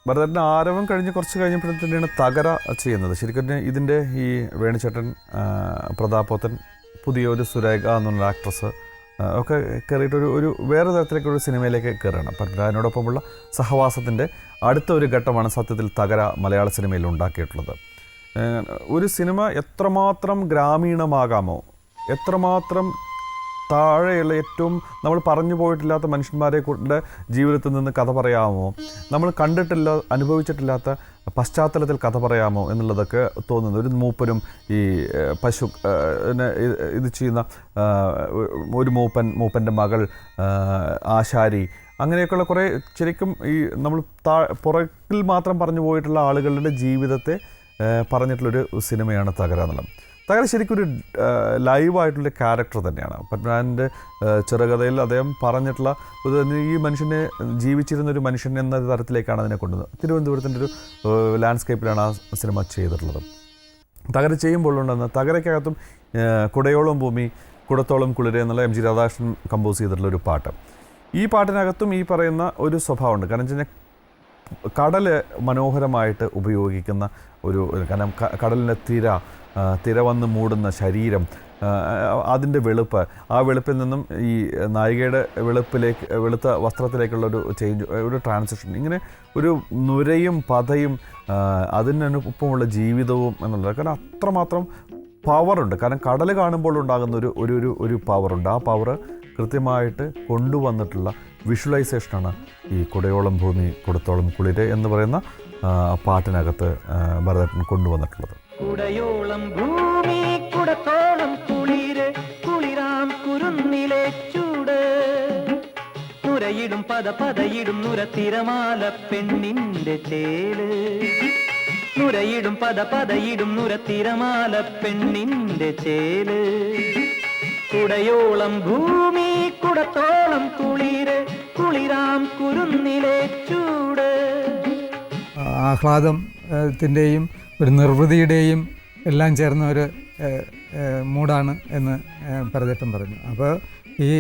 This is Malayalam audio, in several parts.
ഭരതൻ്റെ ആരവം കഴിഞ്ഞ് കുറച്ച് കഴിഞ്ഞപ്പോഴത്തേനാണ് തകര ചെയ്യുന്നത്. ശരിക്കും ഇതിൻ്റെ ഈ വേണുചേട്ടൻ, പ്രതാപോത്തൻ, പുതിയൊരു സുരേഖ എന്നുള്ള ആക്ട്രസ് ഒക്കെ കയറിയിട്ട് ഒരു വേറെ തരത്തിലേക്കൊരു സിനിമയിലേക്ക് കയറുകയാണ്. പത്മരാജനോടൊപ്പമുള്ള സഹവാസത്തിൻ്റെ അടുത്ത ഒരു ഘട്ടമാണ് സത്യത്തിൽ തകര മലയാള സിനിമയിൽ ഉണ്ടാക്കിയിട്ടുള്ളത്. ഒരു സിനിമ എത്രമാത്രം ഗ്രാമീണമാകാമോ, എത്രമാത്രം താഴെയുള്ള ഏറ്റവും നമ്മൾ പറഞ്ഞു പോയിട്ടില്ലാത്ത മനുഷ്യന്മാരെ കൊണ്ട് ജീവിതത്തിൽ നിന്ന് കഥ പറയാമോ, നമ്മൾ കണ്ടിട്ടില്ല അനുഭവിച്ചിട്ടില്ലാത്ത പശ്ചാത്തലത്തിൽ കഥ പറയാമോ എന്നുള്ളതൊക്കെ തോന്നുന്നു. ഒരു മൂപ്പനും ഈ പശു ഇത് ചെയ്യുന്ന ഒരു മൂപ്പൻ്റെ മകൾ, ആശാരി, അങ്ങനെയൊക്കെയുള്ള കുറേ ശരിക്കും ഈ നമ്മൾ പുറകിൽ മാത്രം പറഞ്ഞു പോയിട്ടുള്ള ആളുകളുടെ ജീവിതത്തെ പറഞ്ഞിട്ടുള്ളൊരു സിനിമയാണ് തകര എന്നുള്ളത്. തകര ശരിക്കും ഒരു ലൈവായിട്ടുള്ള ക്യാരക്ടർ തന്നെയാണ്. പത്മനാഭൻ്റെ ചെറുകഥയിൽ അദ്ദേഹം പറഞ്ഞിട്ടുള്ള ഈ മനുഷ്യനെ ജീവിച്ചിരുന്നൊരു മനുഷ്യൻ എന്ന തരത്തിലേക്കാണ് അതിനെ കൊണ്ടുവന്നത്. തിരുവനന്തപുരത്തിൻ്റെ ഒരു ലാൻഡ്സ്കേപ്പിലാണ് ആ സിനിമ ചെയ്തിട്ടുള്ളത്. തകര ചെയ്യുമ്പോഴുണ്ടെന്ന് തകരയ്ക്കകത്തും കുടയോളം ഭൂമി കുടത്തോളം കുളിര് എന്നുള്ള എം ജി രാധാകൃഷ്ണൻ കമ്പോസ് ചെയ്തിട്ടുള്ള ഒരു പാട്ട്. ഈ പാട്ടിനകത്തും ഈ പറയുന്ന ഒരു സ്വഭാവമുണ്ട്. കാരണം വെച്ച് കഴിഞ്ഞാൽ കടൽ മനോഹരമായിട്ട് ഉപയോഗിക്കുന്ന കാരണം കടലിൻ്റെ തിര വന്ന് മൂടുന്ന ശരീരം, അതിൻ്റെ വെളുപ്പ്, ആ വെളുപ്പിൽ നിന്നും ഈ നായികയുടെ വെളുത്ത വസ്ത്രത്തിലേക്കുള്ള ഒരു ചേഞ്ച്, ഒരു ട്രാൻസിഷൻ, ഇങ്ങനെ ഒരു നുരയും പതയും അതിനൊപ്പമുള്ള ജീവിതവും എന്നുള്ളത്. കാരണം അത്രമാത്രം പവറുണ്ട്. കാരണം കടൽ കാണുമ്പോൾ ഉണ്ടാകുന്ന ഒരു പവറുണ്ട്. ആ പവർ കൃത്യമായിട്ട് കൊണ്ടുവന്നിട്ടുള്ള വിഷ്വലൈസേഷനാണ് ഈ കുടയോളം ഭൂമി കൊടുത്തോളം കുളിര് എന്ന് പറയുന്ന പാട്ടിനകത്ത് ഭരതൻ കൊണ്ടുവന്നിട്ടുള്ളത്. കുടയോളം ഭൂമി കുടത്തോളം കുളിര് കുളിരാം കുരുന്നിലെ ചൂട് നുരയിടും പതയിടും നുരത്തിരമാല പെണ്ണിന്റെ ചേല് നുരയിടും പതയിടും നുരത്തിരമാല പെണ്ണിന്റെ ചേല് കുടയോളം ഭൂമി കുടത്തോളം കുളിര് കുളിരാം കുരുന്നിലെ ചൂട്. ആഹ്ലാദത്തിൻ്റെയും ഒരു നിർവൃതിയുടെയും എല്ലാം ചേർന്ന ഒരു മൂഡാണ് എന്ന് ഭരതേട്ടൻ പറഞ്ഞു. അപ്പോൾ ഈ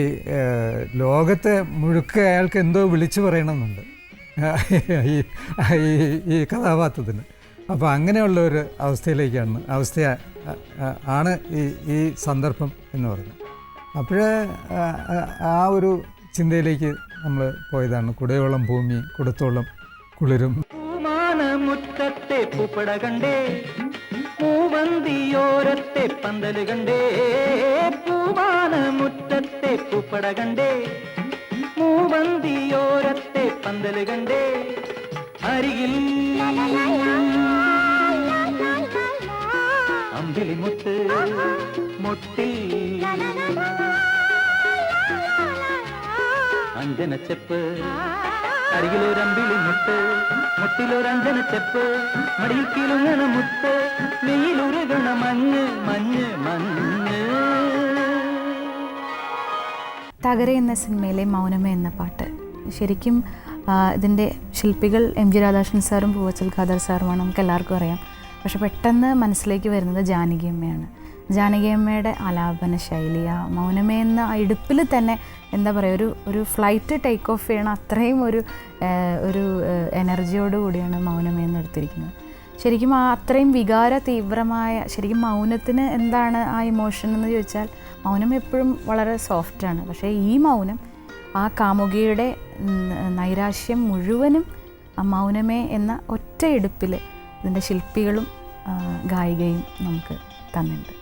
ലോകത്തെ മുഴുക്ക അയാൾക്ക് എന്തോ വിളിച്ചു പറയണമെന്നുണ്ട് ഈ കഥാപാത്രത്തിന്. അപ്പോൾ അങ്ങനെയുള്ള ഒരു അവസ്ഥയാണ് ഈ സന്ദർഭം എന്ന് പറയുന്നത്. അപ്പോഴേ ആ ഒരു ചിന്തയിലേക്ക് നമ്മൾ പോയതാണ്. കുടയോളം ഭൂമി കുടത്തോളം കുളിരും. മുറ്റത്തെ പൂപ്പട കണ്ടേ പൂവന്തിയോരത്തെ പന്തല് കണ്ടേ പൂവാന മുറ്റത്തെ പൂപ്പട കണ്ടേ പൂവന്തിയോരത്തെ പന്തല് കണ്ടേ അരികിൽ അമ്പിളി മുട്ട് മുട്ടിൽ അഞ്ജനച്ചെപ്പ് അരികിലൊരമ്പിളി മുട്ട് മുട്ടിലൊരഞ്ജനച്ചെപ്പ് മടിയിൽ കിലുങ്ങണ മുട്ട് നെയ്യിലുരുകണ മഞ്ഞ് മഞ്ഞ് മഞ്ഞ്. തകര എന്ന സിനിമയിലെ മൗനമേ എന്ന പാട്ട് ശരിക്കും ഇതിൻ്റെ ശില്പികൾ എം ജി രാധാകൃഷ്ണൻ സാറും പൂവച്ചൽ ഖാദർ സാറുമാണ്, നമുക്ക് എല്ലാവർക്കും അറിയാം. പക്ഷെ പെട്ടെന്ന് മനസ്സിലേക്ക് വരുന്നത് ജാനകി അമ്മയാണ്. ജാനകി അമ്മയുടെ ആലാപന ശൈലി, ആ മൗനമേ എന്ന ഇടുപ്പിൽ തന്നെ എന്താ പറയുക, ഒരു ഫ്ലൈറ്റ് ടേക്ക് ഓഫ് ചെയ്യണം അത്രയും ഒരു എനർജിയോട് കൂടിയാണ് മൗനമേ എന്ന് എടുത്തിരിക്കുന്നത്. ശരിക്കും ആ അത്രയും വികാര തീവ്രമായ, ശരിക്കും മൗനത്തിന് എന്താണ് ആ ഇമോഷൻ എന്ന് ചോദിച്ചാൽ മൗനം എപ്പോഴും വളരെ സോഫ്റ്റാണ്. പക്ഷേ ഈ മൗനം ആ കാമുകിയുടെ നൈരാശ്യം മുഴുവനും ആ മൗനമേ എന്ന ഒറ്റ എടുപ്പിൽ ഇതിൻ്റെ ശില്പികളും ഗായികയും നമുക്ക് തന്നിട്ടുണ്ട്.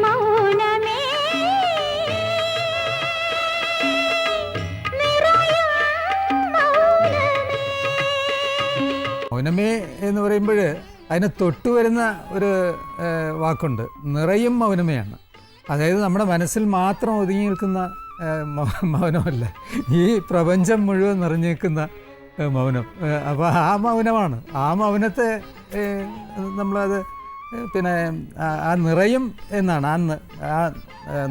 മൗനമേ നിറയ മൗനമേ എന്ന് പറയുമ്പോൾ അതിനെ തൊട്ടു വരുന്ന ഒരു വാക്കുണ്ട്, നിറയും മൗനമയാണ്. അതായത് നമ്മുടെ മനസ്സിൽ മാത്രം ഒതുങ്ങി നിൽക്കുന്ന മൗനമല്ല, ഈ പ്രപഞ്ചം മുഴുവൻ നിറഞ്ഞു നിൽക്കുന്ന മൗനം. അപ്പോൾ ആ മൗനമാണ്. ആ മൗനത്തെ നമ്മളത് പിന്നെ ആ നിറയും എന്നാണ്, ആ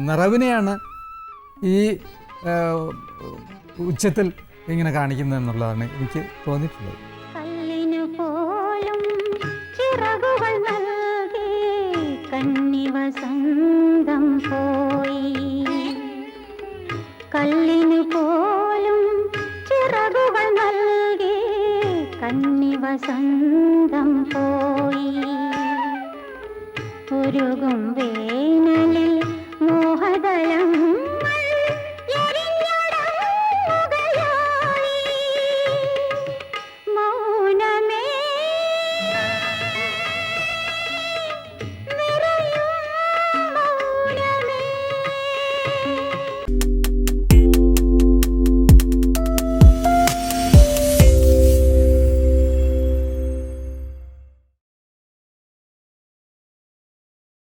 നിറവിനെയാണ് ഈ ഉച്ചത്തിൽ ഇങ്ങനെ കാണിക്കുന്നത് എന്നുള്ളതാണ് എനിക്ക് തോന്നിയിട്ടുള്ളത്. കല്ലിനു പോലും ചിറകുകൾ നൽകി കന്നിവസന്തം പോയി, കല്ലിനു പോലും ചിറകുകൾ നൽകി കന്നിവസന്തം പോയി, ഉരുകും വേനലിൽ മോഹദളം